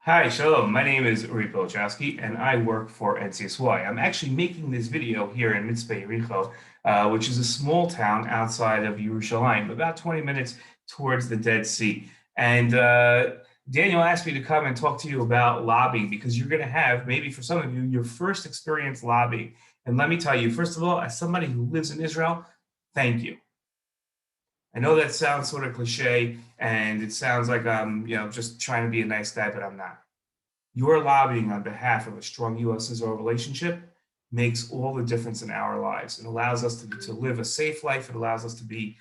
Hi, shalom. My name is Uri Pilichowski, and I work for NCSY. I'm actually making this video here in Mitzpe Yericho, which is a small town outside of Yerushalayim, about 20 minutes towards the Dead Sea. And Daniel asked me to come and talk to you about lobbying because you're going to have, maybe for some of you, your first experience lobbying. And let me tell you, first of all, as somebody who lives in Israel, thank you. I know that sounds sort of cliche, and it sounds like I'm, just trying to be a nice guy, but I'm not. Your lobbying on behalf of a strong U.S.-Israel relationship makes all the difference in our lives. It allows us to live a safe life. It allows us to be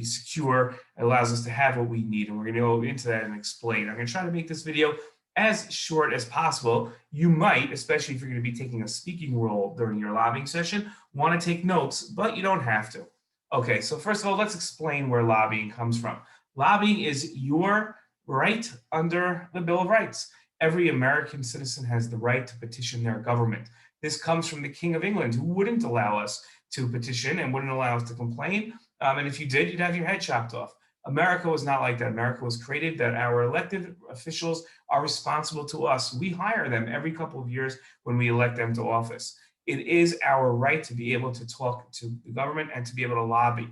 secure. It allows us to have what we need, and we're going to go into that and explain. I'm going to try to make this video as short as possible. You might, especially if you're going to be taking a speaking role during your lobbying session, want to take notes, but you don't have to. Okay, so first of all, let's explain where lobbying comes from. Lobbying is your right under the Bill of Rights. Every American citizen has the right to petition their government. This comes from the King of England, who wouldn't allow us to petition and wouldn't allow us to complain. And if you did, you'd have your head chopped off. America was not like that. America was created that our elected officials are responsible to us. We hire them every couple of years when we elect them to office. It is our right to be able to talk to the government and to be able to lobby.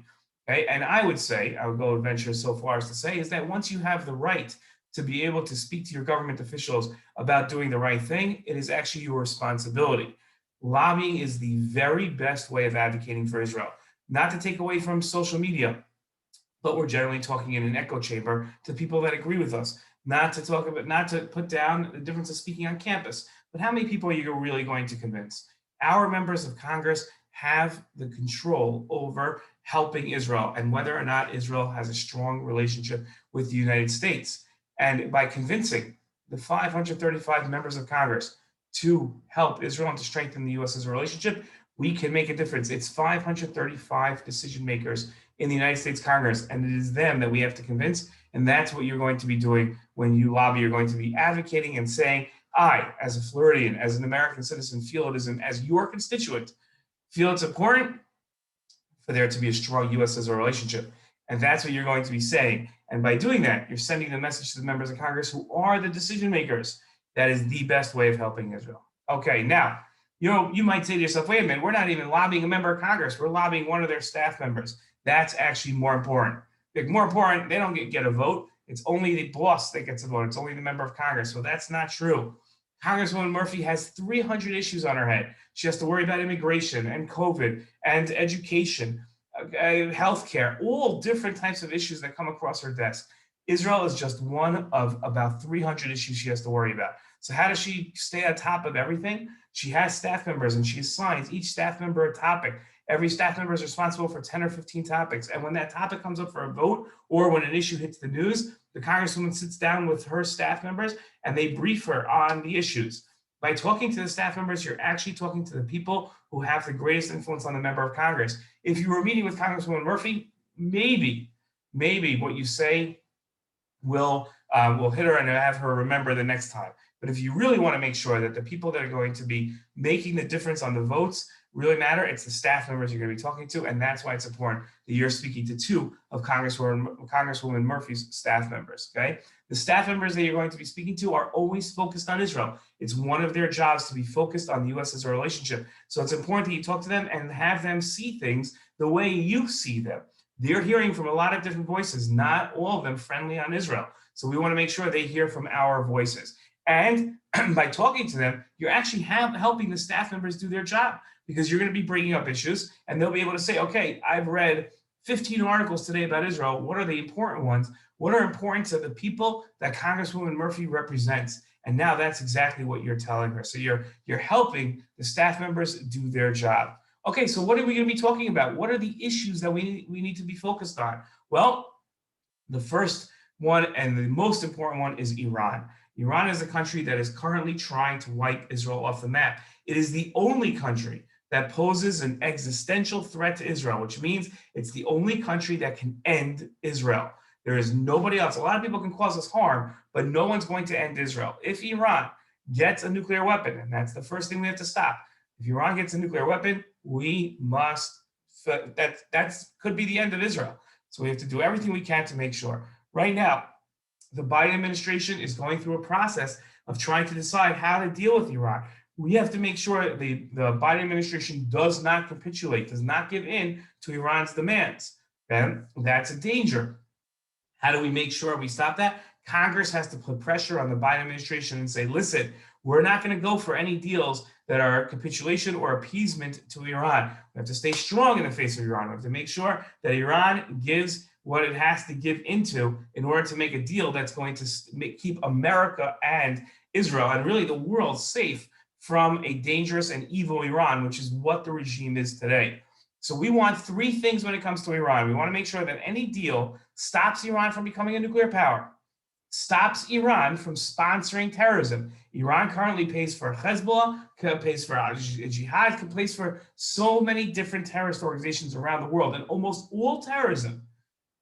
Okay? And I would go venture so far as to say, is that once you have the right to be able to speak to your government officials about doing the right thing, it is actually your responsibility. Lobbying is the very best way of advocating for Israel. Not to take away from social media, but we're generally talking in an echo chamber to people that agree with us. Not to put down the difference of speaking on campus, but how many people are you really going to convince? Our members of Congress have the control over helping Israel and whether or not Israel has a strong relationship with the United States. And by convincing the 535 members of Congress to help Israel and to strengthen the U.S.-Israel relationship, we can make a difference. It's 535 decision makers in the United States Congress, and it is them that we have to convince. And that's what you're going to be doing when you lobby. You're going to be advocating and saying, I, as a Floridian, as an American citizen, feel it is, as your constituent, feel it's important for there to be a strong U.S.-Israel relationship. And that's what you're going to be saying. And by doing that, you're sending the message to the members of Congress who are the decision makers. That is the best way of helping Israel. Okay, now, you might say to yourself, wait a minute, we're not even lobbying a member of Congress. We're lobbying one of their staff members. That's actually more important. More important, they don't get a vote. It's only the boss that gets a vote. It's only the member of Congress. So that's not true. Congresswoman Murphy has 300 issues on her head. She has to worry about immigration and COVID and education, healthcare, all different types of issues that come across her desk. Israel is just one of about 300 issues she has to worry about. So how does she stay on top of everything? She has staff members and she assigns each staff member a topic. Every staff member is responsible for 10 or 15 topics. And when that topic comes up for a vote or when an issue hits the news, the Congresswoman sits down with her staff members and they brief her on the issues. By talking to the staff members, you're actually talking to the people who have the greatest influence on the member of Congress. If you were meeting with Congresswoman Murphy, maybe what you say will hit her and have her remember the next time. But if you really want to make sure that the people that are going to be making the difference on the votes really matter, it's the staff members you're going to be talking to, and that's why it's important that you're speaking to two of Congresswoman Murphy's staff members, okay? The staff members that you're going to be speaking to are always focused on Israel. It's one of their jobs to be focused on the U.S.-Israel relationship. So it's important that you talk to them and have them see things the way you see them. They're hearing from a lot of different voices, not all of them friendly on Israel. So we want to make sure they hear from our voices. And by talking to them, you're actually helping the staff members do their job because you're going to be bringing up issues and they'll be able to say, okay, I've read 15 articles today about Israel. What are the important ones? What are important to the people that Congresswoman Murphy represents? And now that's exactly what you're telling her. So you're helping the staff members do their job. Okay, so what are we going to be talking about? What are the issues that we need to be focused on? Well, the first one and the most important one is Iran. Iran is a country that is currently trying to wipe Israel off the map. It is the only country that poses an existential threat to Israel, which means it's the only country that can end Israel. There is nobody else. A lot of people can cause us harm, but no one's going to end Israel. If Iran gets a nuclear weapon, and that's the first thing we have to stop. If Iran gets a nuclear weapon, we must, that could be the end of Israel. So we have to do everything we can to make sure. Right now, the Biden administration is going through a process of trying to decide how to deal with Iran. We have to make sure the Biden administration does not capitulate, does not give in to Iran's demands. And that's a danger. How do we make sure we stop that? Congress has to put pressure on the Biden administration and say, listen, we're not going to go for any deals that are capitulation or appeasement to Iran. We have to stay strong in the face of Iran. We have to make sure that Iran gives what it has to give into in order to make a deal that's going to keep America and Israel and really the world safe from a dangerous and evil Iran, which is what the regime is today. So we want three things when it comes to Iran. We want to make sure that any deal stops Iran from becoming a nuclear power, stops Iran from sponsoring terrorism. Iran currently pays for Hezbollah, pays for Jihad, pays for so many different terrorist organizations around the world, and almost all terrorism,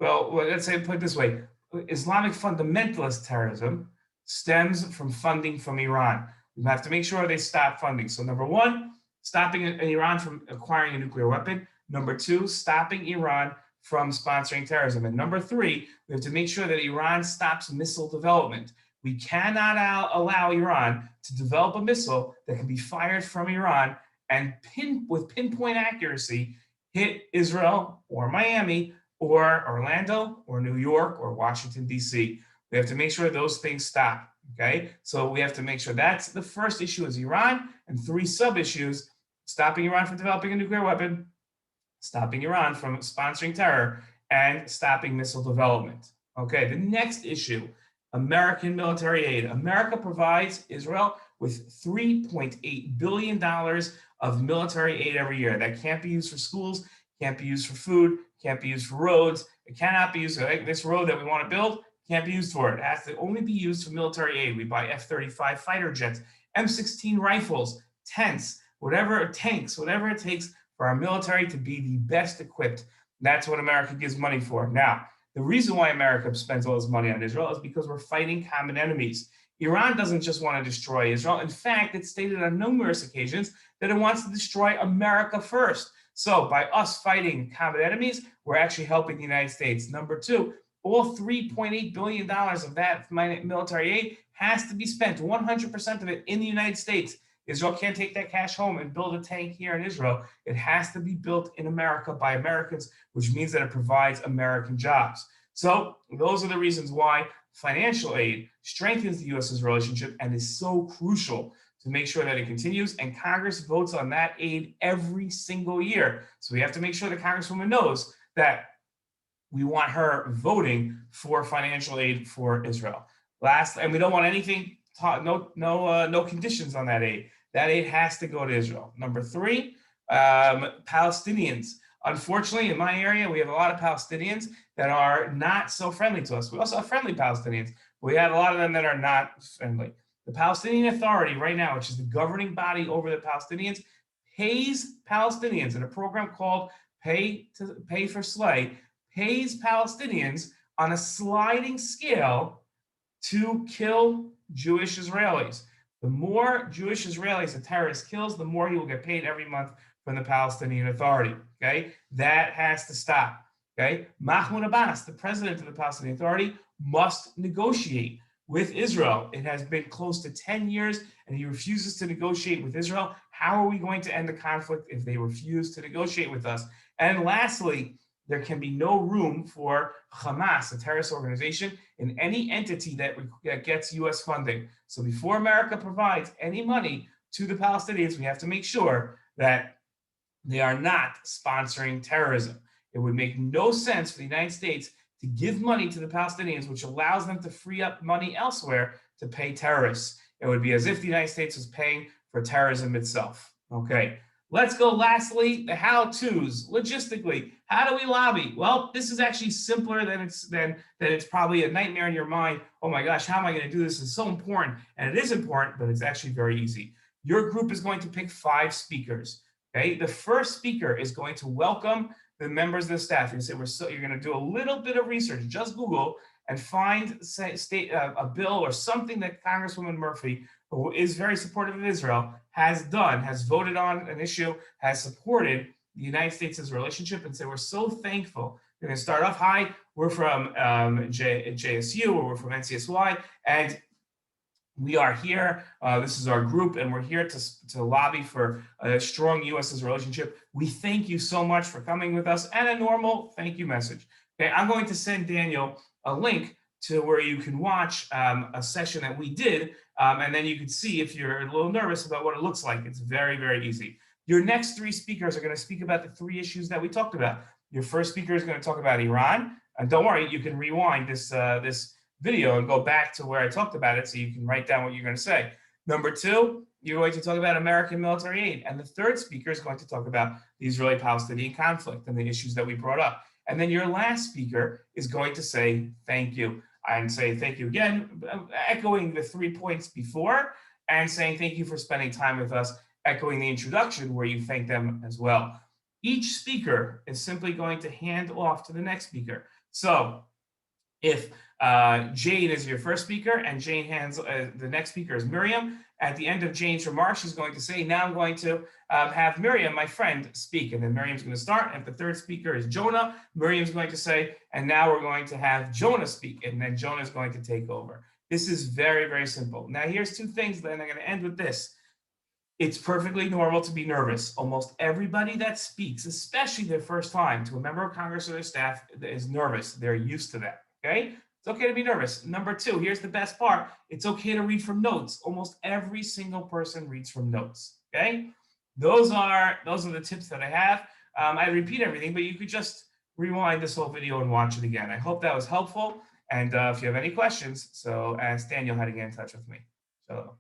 well, let's say put it this way, Islamic fundamentalist terrorism stems from funding from Iran. We have to make sure they stop funding. So number one, stopping Iran from acquiring a nuclear weapon. Number two, stopping Iran from sponsoring terrorism. And number three, we have to make sure that Iran stops missile development. We cannot allow Iran to develop a missile that can be fired from Iran and with pinpoint accuracy hit Israel or Miami or Orlando or New York or Washington, D.C. We have to make sure those things stop. Okay, so we have to make sure that's the first issue is Iran, and three sub-issues: stopping Iran from developing a nuclear weapon, stopping Iran from sponsoring terror, and stopping missile development. Okay, the next issue, American military aid. America provides Israel with $3.8 billion of military aid every year. That can't be used for schools, can't be used for food, can't be used for roads. It cannot be used for this road that we want to build. Can't be used for it. It has to only be used for military aid. We buy F-35 fighter jets, M16 rifles, tents, tanks, whatever it takes for our military to be the best equipped. That's what America gives money for. Now, the reason why America spends all this money on Israel is because we're fighting common enemies. Iran doesn't just want to destroy Israel. In fact, it's stated on numerous occasions that it wants to destroy America first. So by us fighting common enemies, we're actually helping the United States. Number two, all $3.8 billion of that military aid has to be spent, 100% of it in the United States. Israel can't take that cash home and build a tank here in Israel. It has to be built in America by Americans, which means that it provides American jobs. So those are the reasons why financial aid strengthens the U.S.'s relationship and is so crucial to make sure that it continues. And Congress votes on that aid every single year. So we have to make sure the Congresswoman knows that we want her voting for financial aid for Israel. And we don't want anything, no conditions on that aid. That aid has to go to Israel. Number three, Palestinians. Unfortunately, in my area, we have a lot of Palestinians that are not so friendly to us. We also have friendly Palestinians. We have a lot of them that are not friendly. The Palestinian Authority right now, which is the governing body over the Palestinians, pays Palestinians in a program called Pay for Slay, pays Palestinians on a sliding scale to kill Jewish Israelis. The more Jewish Israelis a terrorist kills, the more he will get paid every month from the Palestinian Authority. Okay, that has to stop. Okay, Mahmoud Abbas, the president of the Palestinian Authority, must negotiate with Israel. It has been close to 10 years, and he refuses to negotiate with Israel. How are we going to end the conflict if they refuse to negotiate with us? And lastly, there can be no room for Hamas, a terrorist organization, in any entity that gets U.S. funding. So before America provides any money to the Palestinians, we have to make sure that they are not sponsoring terrorism. It would make no sense for the United States to give money to the Palestinians, which allows them to free up money elsewhere to pay terrorists. It would be as if the United States was paying for terrorism itself. Okay. Let's go lastly, the how-tos. Logistically, how do we lobby? Well, this is actually simpler than it's probably a nightmare in your mind. Oh my gosh, how am I going to do this? It's so important. And it is important, but it's actually very easy. Your group is going to pick 5 speakers. Okay, the first speaker is going to welcome the members of the staff. You say you're going to do a little bit of research, just Google and find a bill or something that Congresswoman Murphy, who is very supportive of Israel, has voted on an issue, has supported the United States' relationship, and say, we're so thankful. We're going to start off high. We're from JSU, or we're from NCSY, and we are here. This is our group, and we're here to lobby for a strong U.S.'s relationship. We thank you so much for coming with us, and a normal thank you message. Okay, I'm going to send Daniel a link to where you can watch a session that we did, and then you can see if you're a little nervous about what it looks like. It's very, very easy. Your next three speakers are going to speak about the three issues that we talked about. Your first speaker is going to talk about Iran, and don't worry, you can rewind this video and go back to where I talked about it so you can write down what you're going to say. Number two, you're going to talk about American military aid. And the third speaker is going to talk about the Israeli-Palestinian conflict and the issues that we brought up. And then your last speaker is going to say thank you, and say thank you again, echoing the 3 points before, and saying thank you for spending time with us, echoing the introduction where you thank them as well. Each speaker is simply going to hand off to the next speaker. So if Jane is your first speaker, and Jane hands the next speaker is Miriam. At the end of Jane's remarks, she's going to say, now I'm going to have Miriam, my friend, speak. And then Miriam's going to start. And if the third speaker is Jonah, Miriam's going to say, and now we're going to have Jonah speak. And then Jonah's going to take over. This is very, very simple. Now, here's two things, then I'm going to end with this. It's perfectly normal to be nervous. Almost everybody that speaks, especially their first time to a member of Congress or their staff, is nervous. They're used to that, okay? It's okay to be nervous. Number two, here's the best part. It's okay to read from notes. Almost every single person reads from notes, okay? Those are the tips that I have. I repeat everything, but you could just rewind this whole video and watch it again. I hope that was helpful. And if you have any questions, so ask Daniel how to get in touch with me. So.